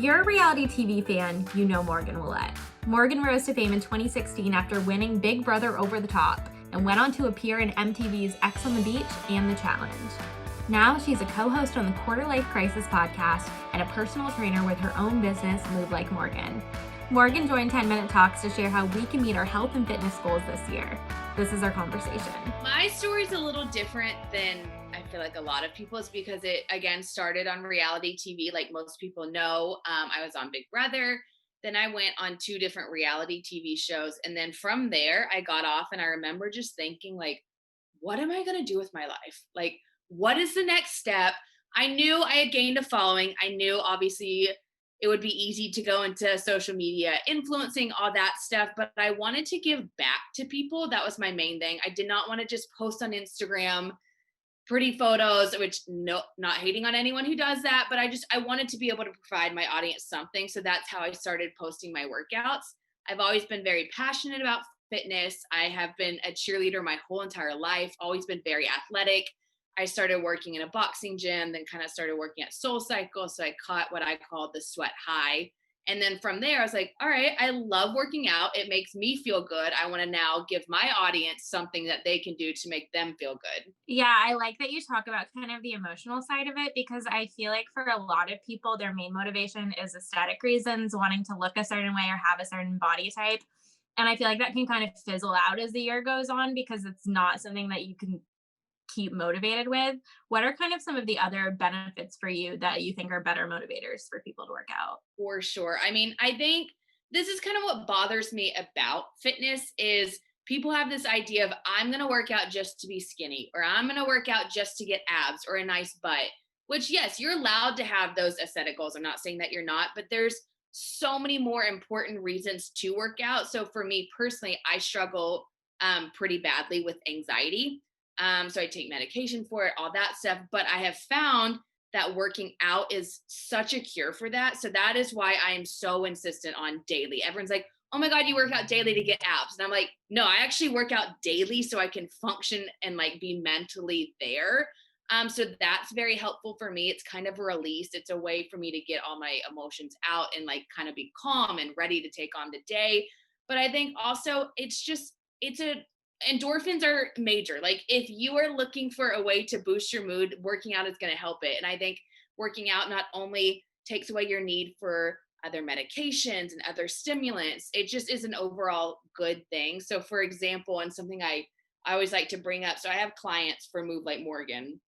you're a reality TV fan, you know Morgan Willett. Morgan rose to fame in 2016 after winning Big Brother Over the Top and went on to appear in MTV's X on the Beach and The Challenge. Now she's a co-host on the Quarter Life Crisis podcast and a personal trainer with her own business, Move Like Morgan. Morgan joined 10 Minute Talks to share how we can meet our health and fitness goals this year. This is our conversation. My story's a little different than I feel like a lot of people's because it, again, started on reality TV. Like most people know, I was on Big Brother. Then I went on 2 different reality TV shows. And then from there, I got off and I remember just thinking like, what am I going to do with my life? Like, what is the next step? I knew I had gained a following. I knew obviously it would be easy to go into social media, influencing all that stuff, but I wanted to give back to people. That was my main thing. I did not want to just post on Instagram pretty photos, which no, not hating on anyone who does that, but I wanted to be able to provide my audience something. So that's how I started posting my workouts. I've always been very passionate about fitness. I have been a cheerleader my whole entire life, always been very athletic. I started working in a boxing gym, then kind of started working at Soul Cycle. So I caught what I called the sweat high. And then from there, I was like, all right, I love working out. It makes me feel good. I want to now give my audience something that they can do to make them feel good. Yeah, I like that you talk about kind of the emotional side of it because I feel like for a lot of people, their main motivation is aesthetic reasons, wanting to look a certain way or have a certain body type. And I feel like that can kind of fizzle out as the year goes on because it's not something that you can keep motivated with. What are kind of some of the other benefits for you that you think are better motivators for people to work out? For sure. I mean, I think this is kind of what bothers me about fitness is people have this idea of I'm going to work out just to be skinny or I'm going to work out just to get abs or a nice butt, which yes, you're allowed to have those aesthetic goals. I'm not saying that you're not, but there's so many more important reasons to work out. So for me personally, I struggle pretty badly with anxiety. So I take medication for it, all that stuff. But I have found that working out is such a cure for that. So that is why I am so insistent on daily. Everyone's like, oh my God, you work out daily to get abs. And I'm like, no, I actually work out daily so I can function and like be mentally there. So that's very helpful for me. It's kind of a release. It's a way for me to get all my emotions out and like kind of be calm and ready to take on the day. But I think also endorphins are major. Like if you are looking for a way to boost your mood, working out is going to help it. And I think working out not only takes away your need for other medications and other stimulants, it just is an overall good thing. So for example, and something I always like to bring up, so I have clients for Move Like Morgan,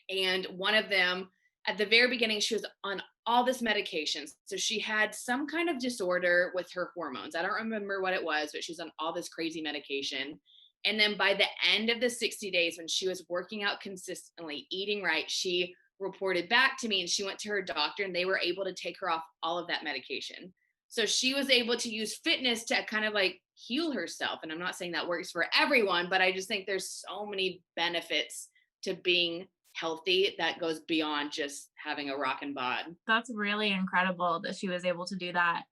and one of them at the very beginning, she was on all this medications. So she had some kind of disorder with her hormones. I don't remember what it was, but she's on all this crazy medication. And then by the end of the 60 days, when she was working out consistently, eating right, she reported back to me and she went to her doctor and they were able to take her off all of that medication. So she was able to use fitness to kind of like heal herself. And I'm not saying that works for everyone, but I just think there's so many benefits to being healthy that goes beyond just having a rockin' bod. That's really incredible that she was able to do that.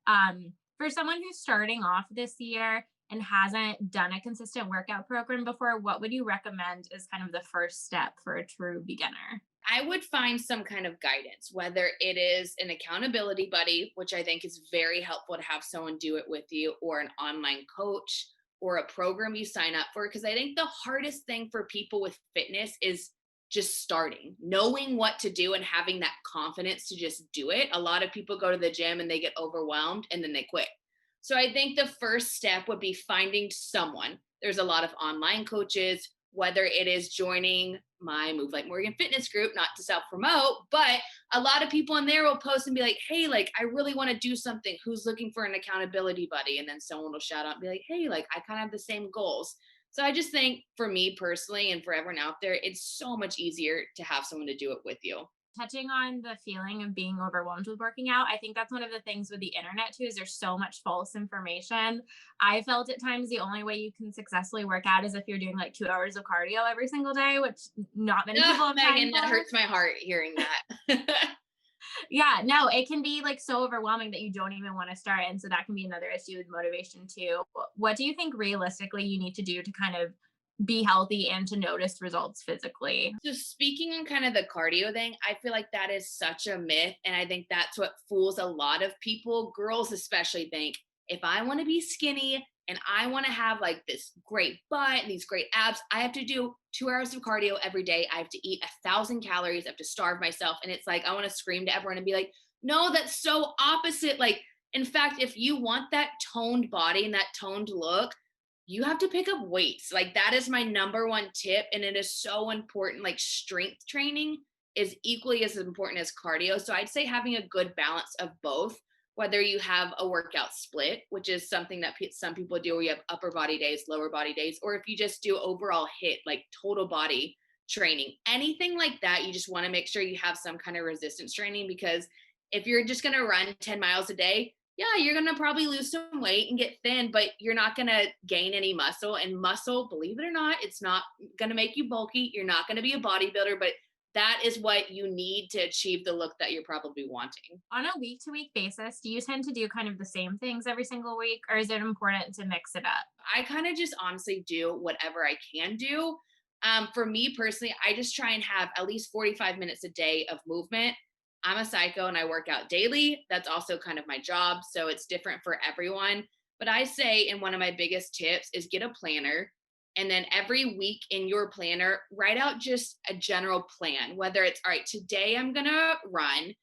For someone who's starting off this year and hasn't done a consistent workout program before, what would you recommend is kind of the first step for a true beginner? I would find some kind of guidance, whether it is an accountability buddy, which I think is very helpful to have someone do it with you, or an online coach or a program you sign up for. Because I think the hardest thing for people with fitness is just starting, knowing what to do and having that confidence to just do it. A lot of people go to the gym and they get overwhelmed and then they quit. So I think the first step would be finding someone. There's a lot of online coaches, whether it is joining my Move Like Morgan fitness group, not to self promote, but a lot of people in there will post and be like, hey, like, I really want to do something. Who's looking for an accountability buddy? And then someone will shout out and be like, hey, like, I kind of have the same goals. So I just think for me personally and for everyone out there, it's so much easier to have someone to do it with you. Touching on the feeling of being overwhelmed with working out, I think that's one of the things with the internet too, is there's so much false information. I felt at times the only way you can successfully work out is if you're doing like 2 hours of cardio every single day, which not many people have time Megan, that for. hurts my heart hearing that. Yeah, no, it can be like so overwhelming that you don't even want to start. And so that can be another issue with motivation too. What do you think realistically you need to do to kind of be healthy and to notice results physically. So speaking on kind of the cardio thing, I feel like that is such a myth. And I think that's what fools a lot of people, girls especially, think if I want to be skinny and I want to have like this great butt and these great abs, I have to do 2 hours of cardio every day. I have to eat 1,000 calories. I have to starve myself. And it's like, I want to scream to everyone and be like, no, that's so opposite. Like, in fact, if you want that toned body and that toned look, you have to pick up weights. Like that is my number one tip. And it is so important. Like strength training is equally as important as cardio. So I'd say having a good balance of both, whether you have a workout split, which is something that some people do where you have upper body days, lower body days, or if you just do overall hit, like total body training, anything like that, you just want to make sure you have some kind of resistance training because if you're just going to run 10 miles a day, yeah, you're going to probably lose some weight and get thin, but you're not going to gain any muscle. And muscle, believe it or not, it's not going to make you bulky. You're not going to be a bodybuilder, but that is what you need to achieve the look that you're probably wanting. On a week to week basis, do you tend to do kind of the same things every single week, or is it important to mix it up? I kind of just honestly do whatever I can do. For me personally, I just try and have at least 45 minutes a day of movement. I'm a psycho and I work out daily. That's also kind of my job. So it's different for everyone. But I say, and one of my biggest tips is get a planner. And then every week in your planner, write out just a general plan, whether it's, all right, today I'm going to run.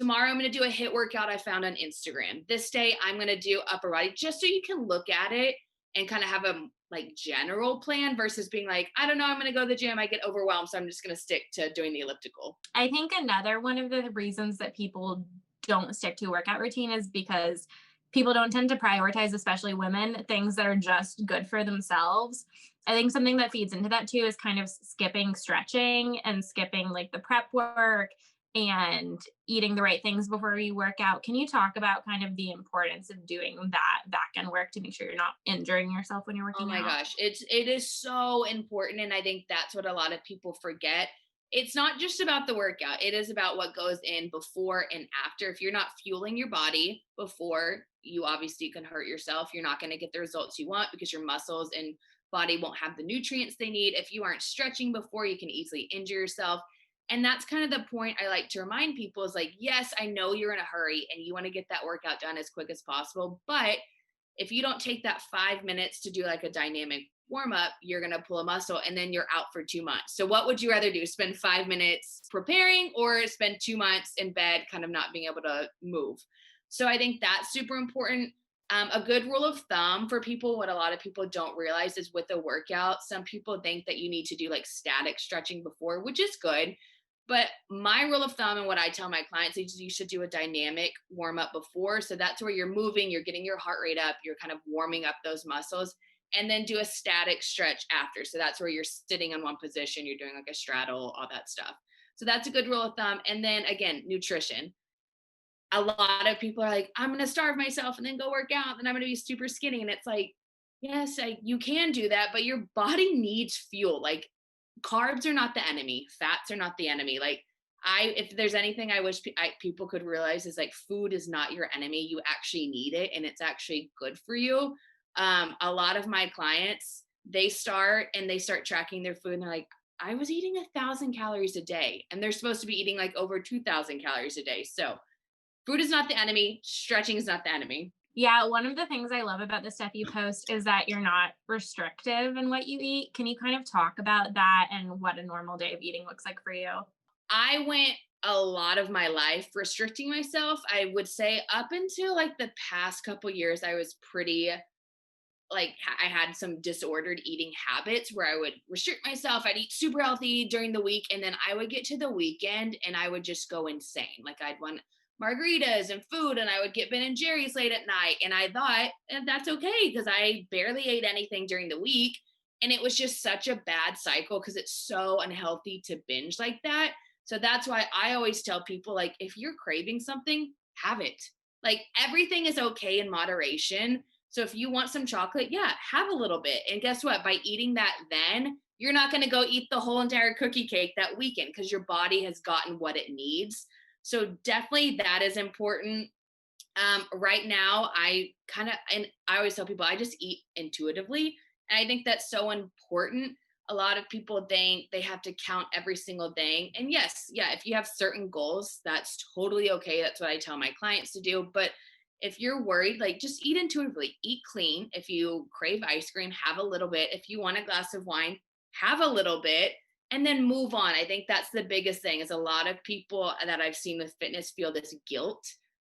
Tomorrow I'm going to do a hit workout I found on Instagram. This day I'm going to do upper body, just so you can look at it and kind of have a like general plan versus being like, I don't know, I'm going to go to the gym. I get overwhelmed. So I'm just going to stick to doing the elliptical. I think another one of the reasons that people don't stick to a workout routine is because people don't tend to prioritize, especially women, things that are just good for themselves. I think something that feeds into that too is kind of skipping stretching and skipping like the prep work and eating the right things before you work out. Can you talk about kind of the importance of doing that back end work to make sure you're not injuring yourself when you're Oh working my out? gosh, it is so important and I think that's what a lot of people forget. It's not just about the workout. It is about what goes in before and after. If you're not fueling your body before, you obviously can hurt yourself. You're not going to get the results you want because your muscles and body won't have the nutrients they need. If you aren't stretching before, you can easily injure yourself. And that's kind of the point I like to remind people is like, yes, I know you're in a hurry and you want to get that workout done as quick as possible, but if you don't take that 5 minutes to do like a dynamic warm up, you're going to pull a muscle and then you're out for 2 months. So, what would you rather do? Spend 5 minutes preparing or spend 2 months in bed, kind of not being able to move? So, I think that's super important. A good rule of thumb for people, what a lot of people don't realize is with a workout, some people think that you need to do like static stretching before, which is good. But my rule of thumb and what I tell my clients is you should do a dynamic warm up before. So that's where you're moving, you're getting your heart rate up, you're kind of warming up those muscles, and then do a static stretch after. So that's where you're sitting in one position, you're doing like a straddle, all that stuff. So that's a good rule of thumb. And then again, nutrition. A lot of people are like, I'm going to starve myself and then go work out and I'm going to be super skinny. And it's like, yes, you can do that, but your body needs fuel. Like carbs are not the enemy, fats are not the enemy. Like if there's anything I wish people could realize is like food is not your enemy. You actually need it and it's actually good for you. A lot of my clients, they start tracking their food and they're like, I was eating 1,000 calories a day and they're supposed to be eating like over 2,000 calories a day. So food is not the enemy. Stretching is not the enemy. Yeah, one of the things I love about the stuff you post is that you're not restrictive in what you eat. Can you kind of talk about that and what a normal day of eating looks like for you? I went a lot of my life restricting myself. I would say up until like the past couple years, I was pretty like I had some disordered eating habits where I would restrict myself. I'd eat super healthy during the week. And then I would get to the weekend and I would just go insane. Like I'd want margaritas and food and I would get Ben and Jerry's late at night. And I thought, and that's okay because I barely ate anything during the week. And it was just such a bad cycle because it's so unhealthy to binge like that. So that's why I always tell people like, if you're craving something, have it. Like everything is okay in moderation. So if you want some chocolate, yeah, have a little bit. And guess what? By eating that, then you're not going to go eat the whole entire cookie cake that weekend because your body has gotten what it needs. So definitely that is important. Right now, and I always tell people I just eat intuitively. And I think that's so important. A lot of people think they have to count every single thing. And yes, yeah, if you have certain goals, that's totally okay. That's what I tell my clients to do. But if you're worried, like just eat intuitively, eat clean. If you crave ice cream, have a little bit. If you want a glass of wine, have a little bit and then move on. I think that's the biggest thing is a lot of people that I've seen with fitness feel this guilt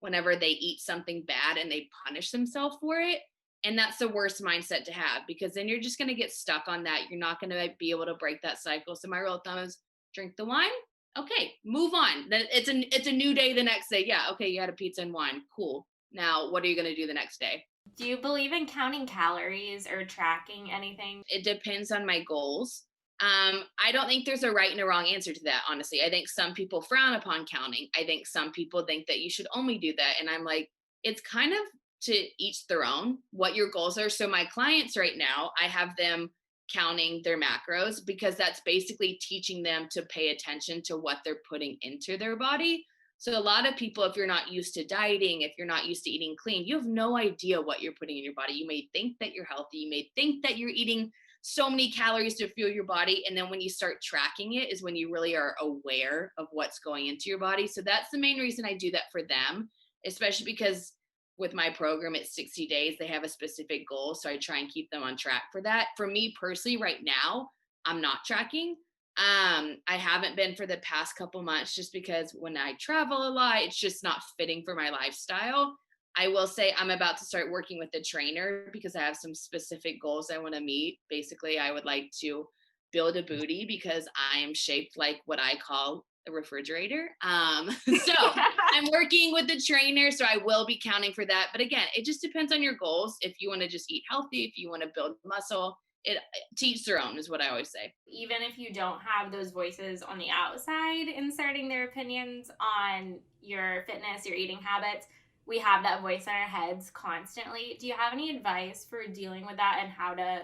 whenever they eat something bad and they punish themselves for it. And that's the worst mindset to have because then you're just going to get stuck on that. You're not going to be able to break that cycle. So my rule of thumb is drink the wine. Okay, move on. Then it's a new day the next day. Yeah, okay, you had a pizza and wine. Cool. Now, what are you going to do the next day? Do you believe in counting calories or tracking anything? It depends on my goals. I don't think there's a right and a wrong answer to that, honestly. I think some people frown upon counting. I think some people think that you should only do that. And I'm like, it's kind of to each their own, what your goals are. So my clients right now, I have them counting their macros because that's basically teaching them to pay attention to what they're putting into their body. So a lot of people, if you're not used to dieting, if you're not used to eating clean, you have no idea what you're putting in your body. You may think that you're healthy. You may think that you're eating so many calories to fuel your body. And then when you start tracking it is when you really are aware of what's going into your body. So that's the main reason I do that for them, especially because with my program, it's 60 days. They have a specific goal. So I try and keep them on track for that. For me personally, right now, I'm not tracking. I haven't been for the past couple months just because when I travel a lot, it's just not fitting for my lifestyle. I will say I'm about to start working with a trainer because I have some specific goals I want to meet. Basically, I would like to build a booty because I am shaped like what I call a refrigerator. So I'm working with the trainer, so I will be counting for that. But again, it just depends on your goals. If you want to just eat healthy, if you want to build muscle, it to each their own is what I always say. Even if you don't have those voices on the outside inserting their opinions on your fitness, your eating habits, we have that voice in our heads constantly. Do you have any advice for dealing with that and how to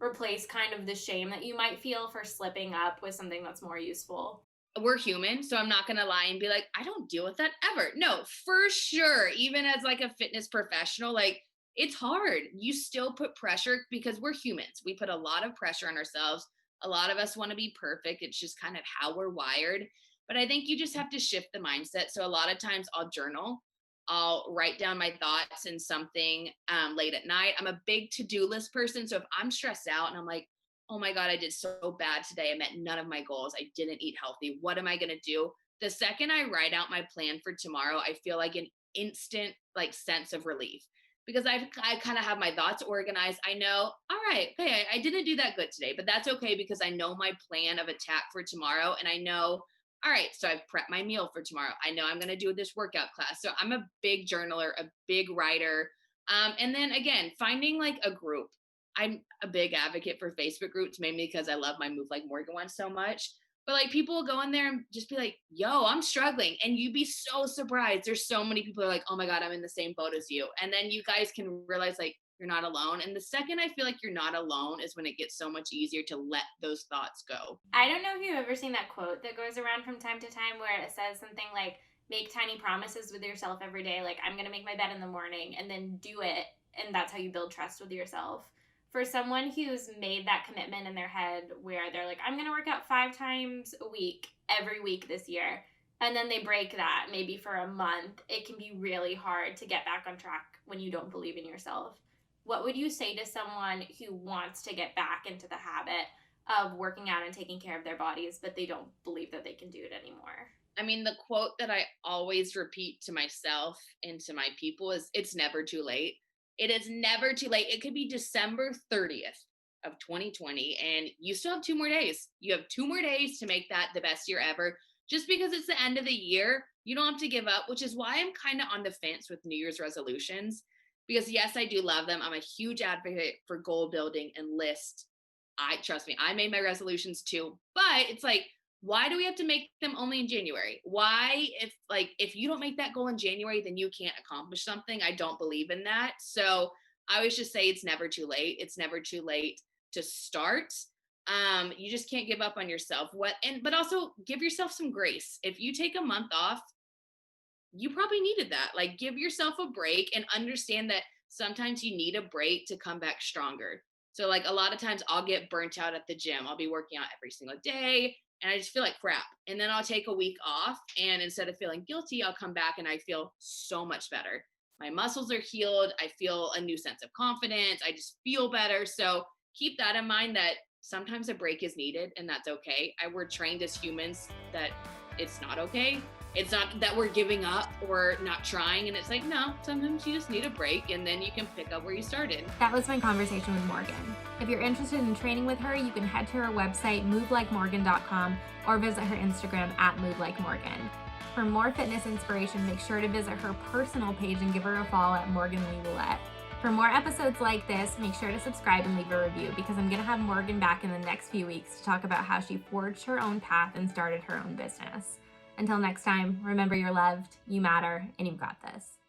replace kind of the shame that you might feel for slipping up with something that's more useful? We're human, so I'm not going to lie and be like I don't deal with that ever. No, for sure. Even as like a fitness professional, like it's hard. You still put pressure because we're humans. We put a lot of pressure on ourselves. A lot of us want to be perfect. It's just kind of how we're wired. But I think you just have to shift the mindset. So a lot of times I'll journal. I'll write down my thoughts in something late at night. I'm a big to-do list person. So if I'm stressed out and I'm like, oh my God, I did so bad today. I met none of my goals. I didn't eat healthy. What am I going to do? The second I write out my plan for tomorrow, I feel like an instant like sense of relief because I kind of have my thoughts organized. I know, all right, okay, I didn't do that good today, but that's okay because I know my plan of attack for tomorrow. And I know, all right, so I've prepped my meal for tomorrow. I know I'm going to do this workout class. So I'm a big journaler, a big writer. And then again, finding like a group. I'm a big advocate for Facebook groups, mainly because I love my Move Like Morgan one so much. But like people will go in there and just be like, yo, I'm struggling. And you'd be so surprised. There's so many people who are like, oh my God, I'm in the same boat as you. And then you guys can realize like you're not alone. And the second I feel like you're not alone is when it gets so much easier to let those thoughts go. I don't know if you've ever seen that quote that goes around from time to time where it says something like, make tiny promises with yourself every day. Like, I'm going to make my bed in the morning and then do it. And that's how you build trust with yourself. For someone who's made that commitment in their head where they're like, I'm going to work out 5 times a week, every week this year, and then they break that maybe for a month, it can be really hard to get back on track when you don't believe in yourself. What would you say to someone who wants to get back into the habit of working out and taking care of their bodies, but they don't believe that they can do it anymore? I mean, the quote that I always repeat to myself and to my people is it's never too late. It is never too late. It could be December 30th of 2020 and you still have 2 more days. You have 2 more days to make that the best year ever. Just because it's the end of the year, you don't have to give up, which is why I'm kind of on the fence with New Year's resolutions. Because yes, I do love them. I'm a huge advocate for goal building and list. I trust me, I made my resolutions too. But it's like, why do we have to make them only in January? Why, if you don't make that goal in January, then you can't accomplish something? I don't believe in that. So I always just say it's never too late. It's never too late to start. You just can't give up on yourself. But also give yourself some grace. If you take a month off, you probably needed that. Like give yourself a break and understand that sometimes you need a break to come back stronger. So like a lot of times I'll get burnt out at the gym. I'll be working out every single day and I just feel like crap. And then I'll take a week off and instead of feeling guilty, I'll come back and I feel so much better. My muscles are healed. I feel a new sense of confidence. I just feel better. So keep that in mind that sometimes a break is needed and that's okay. We're trained as humans that it's not okay. It's not that we're giving up or not trying. And it's like, no, sometimes you just need a break and then you can pick up where you started. That was my conversation with Morgan. If you're interested in training with her, you can head to her website, movelikemorgan.com, or visit her Instagram at movelikemorgan. For more fitness inspiration, make sure to visit her personal page and give her a follow at Morgan Willett. For more episodes like this, make sure to subscribe and leave a review because I'm going to have Morgan back in the next few weeks to talk about how she forged her own path and started her own business. Until next time, remember you're loved, you matter, and you've got this.